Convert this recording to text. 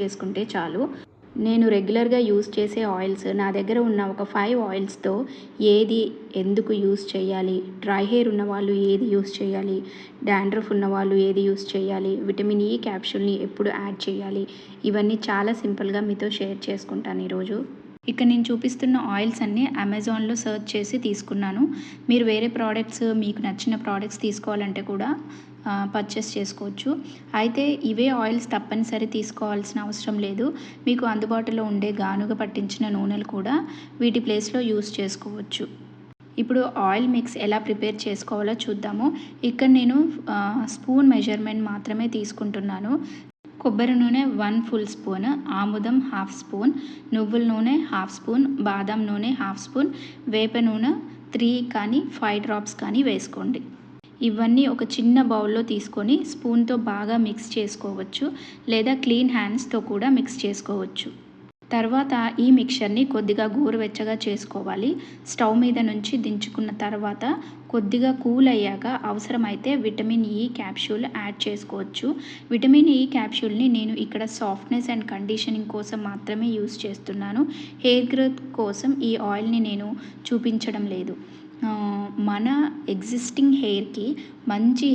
చేసుకుంటే చాలు. నేను రెగ్యులర్గా యూస్ చేసే ఆయిల్స్ నా దగ్గర ఉన్న ఒక 5 ఆయిల్స్తో ఏది ఎందుకు యూస్ చేయాలి, డ్రై హెయిర్ ఉన్నవాళ్ళు ఏది యూస్ చేయాలి, డాండ్రఫ్ ఉన్నవాళ్ళు ఏది యూస్ చేయాలి, విటమిన్ ఈ క్యాప్సూల్ని ఎప్పుడు యాడ్ చేయాలి, ఇవన్నీ చాలా సింపుల్గా మీతో షేర్ చేసుకుంటాను ఈరోజు. ఇక్కడ నేను చూపిస్తున్న ఆయిల్స్ అన్నీ అమెజాన్లో సెర్చ్ చేసి తీసుకున్నాను. మీరు వేరే ప్రోడక్ట్స్ మీకు నచ్చిన ప్రోడక్ట్స్ తీసుకోవాలంటే కూడా పర్చేస్ చేసుకోవచ్చు. అయితే ఇవే ఆయిల్స్ తప్పనిసరి తీసుకోవాల్సిన అవసరం లేదు. మీకు అందుబాటులో ఉండే గానుగ పట్టించిన నూనెలు కూడా వీటి ప్లేస్లో యూస్ చేసుకోవచ్చు. ఇప్పుడు ఆయిల్ మిక్స్ ఎలా ప్రిపేర్ చేసుకోవాలో చూద్దాము. ఇక్కడ నేను స్పూన్ మెజర్మెంట్ మాత్రమే తీసుకుంటున్నాను. కొబ్బరి నూనె 1 ఫుల్ స్పూన్, ఆముదం 1/2 స్పూన్, నువ్వుల నూనె 1/2 స్పూన్, బాదం నూనె 1/2 స్పూన్, వేప నూనె 3 కానీ 5 డ్రాప్స్ కానీ వేసుకోండి. ఇవన్నీ ఒక చిన్న బౌల్లో తీసుకొని స్పూన్తో బాగా మిక్స్ చేసుకోవచ్చు, లేదా క్లీన్ హ్యాండ్స్తో కూడా మిక్స్ చేసుకోవచ్చు. తర్వాత ఈ మిక్చర్ని కొద్దిగా గోరువెచ్చగా చేసుకోవాలి. స్టవ్ మీద నుంచి దించుకున్న తర్వాత కొద్దిగా కూల్ అయ్యాక అవసరమైతే విటమిన్ ఈ క్యాప్సూల్ యాడ్ చేసుకోవచ్చు. విటమిన్ ఈ క్యాప్సూల్ని నేను ఇక్కడ సాఫ్ట్నెస్ అండ్ కండిషనింగ్ కోసం మాత్రమే యూస్ చేస్తున్నాను. హెయిర్ గ్రోత్ కోసం ఈ ఆయిల్ని నేను చూపించడం లేదు. మన ఎగ్జిస్టింగ్ హెయిర్కి మంచి